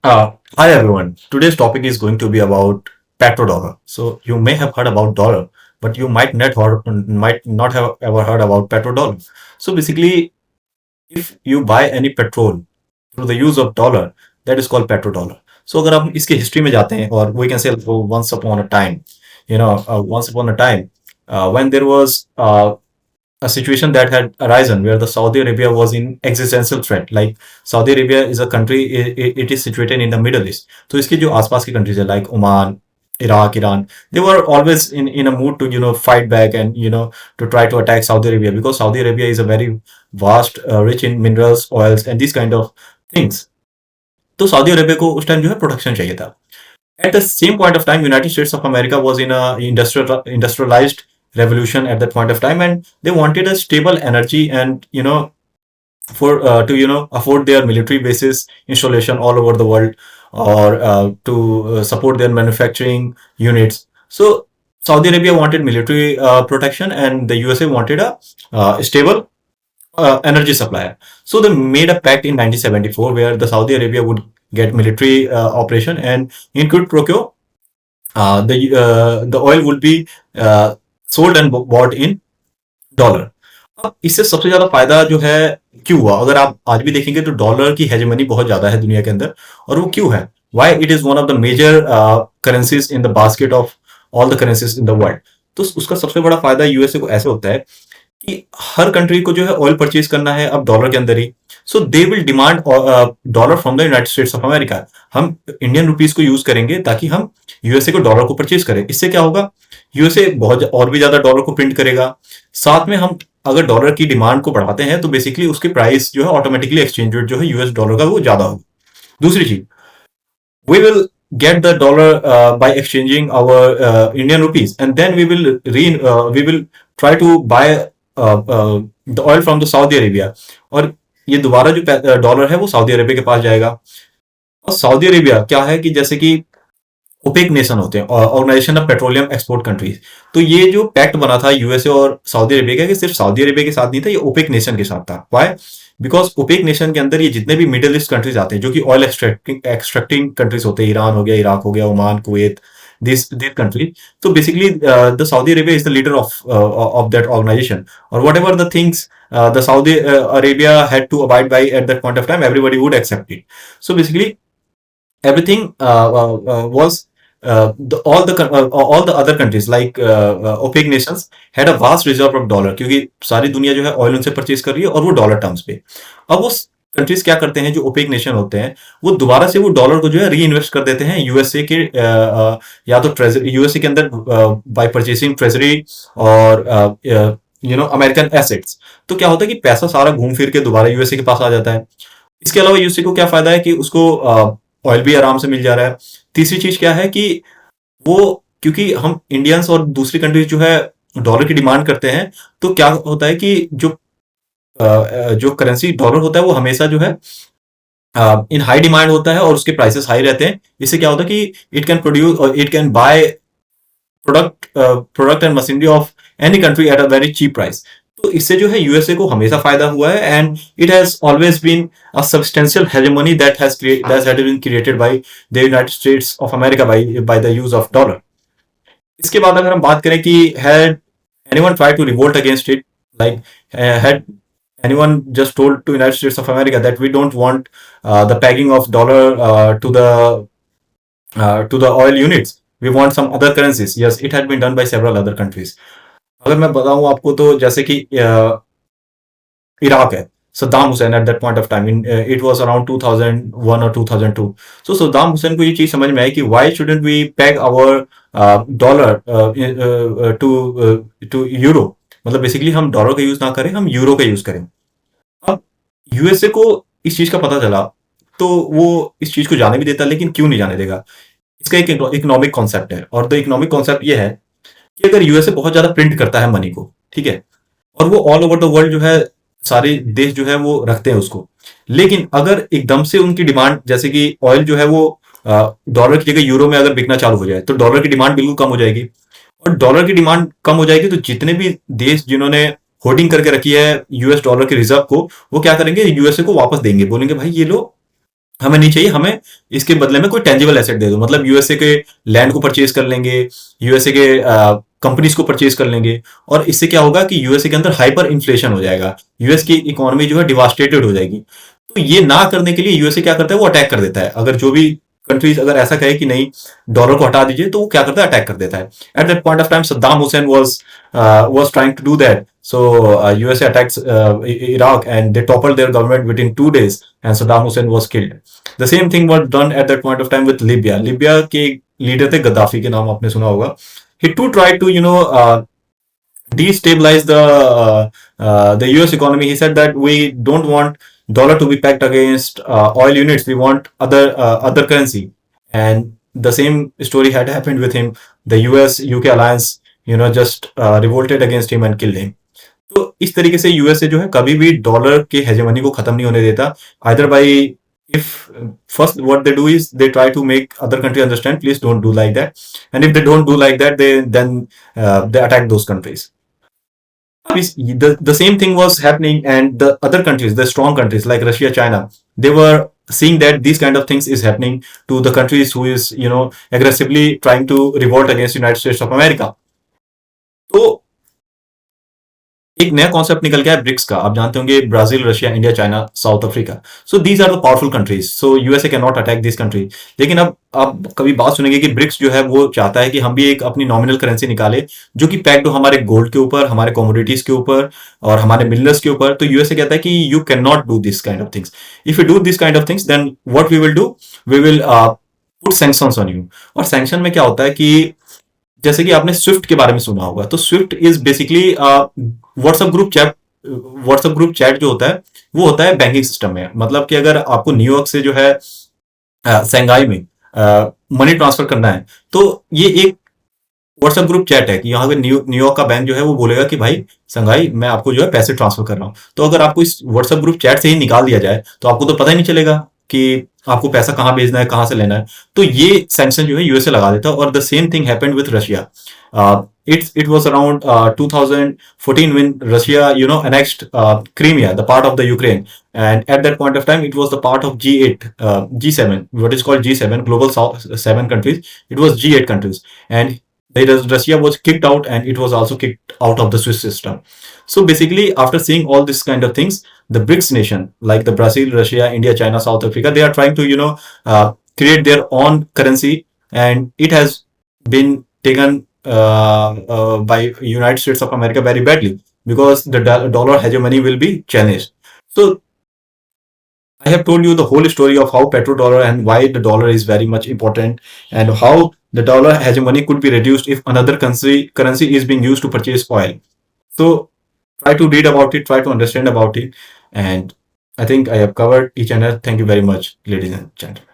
Hi everyone. Today's topic is going to be about petrodollar. So you may have heard about dollar, but you might not have ever heard about petrodollar. So basically, if you buy any petrol through the use of dollar, that is called petrodollar. So अगर हम इसके history में जाते हैं और we can say once upon a time, once upon a time, when there was a situation that had arisen where the Saudi Arabia was in existential threat. Like Saudi Arabia is a country, it is situated in the Middle East. तो इसके जो आसपास की countries है like Oman, Iraq, Iran, they were always in a mood to fight back and to try to attack Saudi Arabia because Saudi Arabia is a very vast, rich in minerals, oils and these kind of things. तो Saudi Arabia को उस time जो है protection चाहिए था. At the same point of time, United States of America was in a industrialized revolution at that point of time, and they wanted a stable energy and for to afford their military bases installation all over the world or to support their manufacturing units. So Saudi Arabia wanted military protection, and the USA wanted a stable energy supplier. So they made a pact in 1974 where the Saudi Arabia would get military operation and it could procure the oil would be sold and bought in dollar. अब इससे सबसे ज्यादा फायदा जो है क्यों हुआ, अगर आप आज भी देखेंगे तो डॉलर की हेजेमनी बहुत ज्यादा है दुनिया के अंदर. और वो क्यों है? Why it is one of the major currencies in the basket of all the currencies in the world. तो उसका सबसे बड़ा फायदा यूएसए को ऐसे होता है कि हर कंट्री को जो है ऑयल परचेज करना है अब डॉलर के अंदर ही. So they will demand dollar from the United states of America. हम इंडियन रुपीज को यूज करेंगे ताकि हम यूएसए को डॉलर को परचेज करें. इससे क्या होगा, यूएसए बहुत और भी ज्यादा डॉलर को प्रिंट करेगा. साथ में हम अगर डॉलर की डिमांड को बढ़ाते हैं तो बेसिकली उसकी प्राइस जो है ऑटोमेटिकली एक्सचेंज रेट जो है यूएस डॉलर का वो ज्यादा होगा. दूसरी चीज, we will get the dollar by exchanging our Indian rupees, and then we will try to buy the oil from the Saudi Arabia. और ये दोबारा जो डॉलर है वो सऊदी अरेबिया के पास जाएगा. और सऊदी अरेबिया क्या है कि जैसे कि ओपेक नेशन होते हैं, organisation of petroleum export countries. तो ये जो पैक्ट बना था यूएसए और सऊदी अरेबिया का, कि सिर्फ सऊदी अरेबिया के साथ नहीं था, ये ओपेक नेशन के साथ था. वाई? बिकॉज ओपेक नेशन के अंदर ये जितने भी मिडिल ईस्ट कंट्रीज आते हैं जो कि ऑयल एक्सट्रैक्टिंग कंट्रीज होते हैं, ईरान हो गया, इराक हो गया, ओमान, कुवैत, दिस कंट्री. तो basically the Saudi Arabia is the leader of that organization. और whatever the things the Saudi Arabia had to abide by at that point of time, everybody would accept it. So basically, everything was all the other countries like OPEC nations had a vast reserve of dollar, क्योंकि सारी दुनिया जो है oil उनसे purchase कर रही है और वो डॉलर टर्म्स पे. अब वो कंट्रीज क्या करते हैं, जो ओपेक नेशन होते हैं वो दोबारा से वो डॉलर को जो है री इन्वेस्ट कर देते हैं यूएसए के या तो ट्रेजरी यूएसए के अंदर बाय परचेसिंग ट्रेजरी और अमेरिकन एसेट्स. तो क्या होता है कि पैसा सारा घूम फिर के दोबारा यूएसए के पास आ जाता है. इसके अलावा यूएसए को क्या फायदा है कि उसको ऑयल भी आराम से मिल जा रहा है. तीसरी चीज क्या है कि वो, क्योंकि हम इंडियंस और दूसरी कंट्रीज जो है डॉलर की डिमांड करते हैं, तो क्या होता है कि जो करेंसी डॉलर होता है वो हमेशा जो है इन हाई डिमांड होता है और उसके प्राइसेस हाई रहते हैं. इससे क्या होता है कि इट कैन प्रोड्यूस और it can buy product and machinery of any country at a very cheap price. तो इससे जो है यूएसए को हमेशा फायदा हुआ है, and it has always been a substantial hegemony that has been created by the United states of America by the use of dollar. इसके बाद अगर हम बात करें कि had anyone try to revolt against it, like had anyone just told to United States of America that we don't want the pegging of dollar to the oil units, we want some other currencies. Yes, it had been done by several other countries. अगर मैं बताऊं आपको तो जैसे कि Iraq है, Saddam Hussain at that point of time it was around 2001 और 2002. सो सद्दाम हुसैन को ये चीज समझ में आई कि why shouldn't we peg our dollar to euro. मतलब बेसिकली हम डॉलर का यूज ना करें, हम यूरो का यूज करें. अब यूएसए को इस चीज का पता चला तो वो इस चीज को जाने भी देता, लेकिन क्यों नहीं जाने देगा? इसका एक इकोनॉमिक कॉन्सेप्ट है, और द इकोनॉमिक कॉन्सेप्ट ये है कि अगर यूएसए बहुत ज्यादा प्रिंट करता है मनी को, ठीक है, और वो ऑल ओवर द वर्ल्ड जो है सारे देश जो है वो रखते हैं उसको, लेकिन अगर एकदम से उनकी डिमांड, जैसे कि ऑयल जो है वो डॉलर की जगह यूरो में अगर बिकना चालू हो जाए तो डॉलर की डिमांड बिल्कुल कम हो जाएगी. और डॉलर की डिमांड कम हो जाएगी तो जितने भी देश जिन्होंने होर्डिंग करके रखी है यूएस डॉलर के रिजर्व को, वो क्या करेंगे, यूएसए को वापस देंगे, बोलेंगे भाई ये लो, हमें नहीं चाहिए, हमें इसके बदले में कोई टेंजिबल एसेट दे दो। मतलब यूएसए के लैंड को परचेज कर लेंगे, यूएसए के कंपनीज को परचेज कर लेंगे, और इससे क्या होगा कि यूएसए के अंदर हाइपर इन्फ्लेशन हो जाएगा, यूएस की इकोनॉमी जो है डिवास्टेटेड हो जाएगी। तो ये ना करने के लिए यूएसए क्या करता है, वो अटैक कर देता है। अगर जो भी कंट्रीज अगर ऐसा कहे कि नहीं डॉलर को हटा दीजिए, तो वो क्या करता है, अटैक कर देता है। At that point of time Saddam Hussain was trying to do that. So USA attacked Iraq and they toppled their government within 2 days, and Saddam Hussein was killed. The same thing was done at that point of time with Libya. Libya के leader थे Gaddafi, के नाम आपने सुना होगा। He too tried to destabilize the US economy. He said that we don't want dollar to be pegged against oil units. We want other currency. And the same story had happened with him. The US UK alliance, just revolted against him and killed him. तो इस तरीके से USA जो है कभी भी dollar के hegemony को खत्म नहीं होने देता। Either by, if first what they do is they try to make other country understand, please don't do like that, and if they don't do like that, they attack those countries. The same thing was happening, and the other countries, the strong countries like Russia, China, they were seeing that these kind of things is happening to the countries who is aggressively trying to revolt against United States of America. तो एक नया concept निकल गया है BRICS का। आप जानते होंगे Brazil, Russia, India, China, South Africa. So these are the powerful countries, so USA can not attack this country. लेकिन अब आप कभी बात सुनेंगे कि ब्रिक्स जो है वो चाहता है कि हम भी एक अपनी नॉमिनल करेंसी निकाले जो कि पैक्ड हो हमारे गोल्ड के ऊपर, हमारे कमोडिटीज के ऊपर और हमारे मिनरल्स के ऊपर। तो यूएसए कहता है कि you can not do this kind of things. If you do this kind of things then what we will do, we will put sanctions on you. और सैंक्शन में क्या होता है कि जैसे कि आपने स्विफ्ट के बारे में सुना होगा, तो Swift is basically WhatsApp group chat. WhatsApp group chat जो होता है वो होता है बैंकिंग सिस्टम में। मतलब कि अगर आपको न्यूयॉर्क से जो है संघाई में मनी ट्रांसफर करना है, तो ये एक व्हाट्सएप ग्रुप चैट है कि यहाँ पे न्यूयॉर्क का बैंक जो है वो बोलेगा कि भाई संघाई, मैं आपको जो है पैसे ट्रांसफर कर रहा हूँ। तो अगर आपको इस व्हाट्सएप ग्रुप चैट से ही निकाल दिया जाए तो आपको तो पता ही नहीं चलेगा कि आपको पैसा कहाँ भेजना है, कहाँ से लेना है। तो ये सैंक्शन जो है यूएसए लगा देता है। और the same thing happened with Russia. It was around 2014 when Russia annexed Crimea, the part of the Ukraine, and at that point of time it was the part of G8, G7, what is called G7, global South 7 countries. It was G8 countries, and Russia was kicked out, and it was also kicked out of the Swiss system. So basically, after seeing all this kind of things, the BRICS nation like the Brazil, Russia, India, China, South Africa, they are trying to create their own currency, and it has been taken by United States of America very badly because the dollar hegemony will be challenged. So I have told you the whole story of how petrodollar and why the dollar is very much important, and how the dollar hegemony could be reduced if another currency is being used to purchase oil. So try to read about it, try to understand about it, and I think I have covered each and every. Thank you very much, ladies and gentlemen.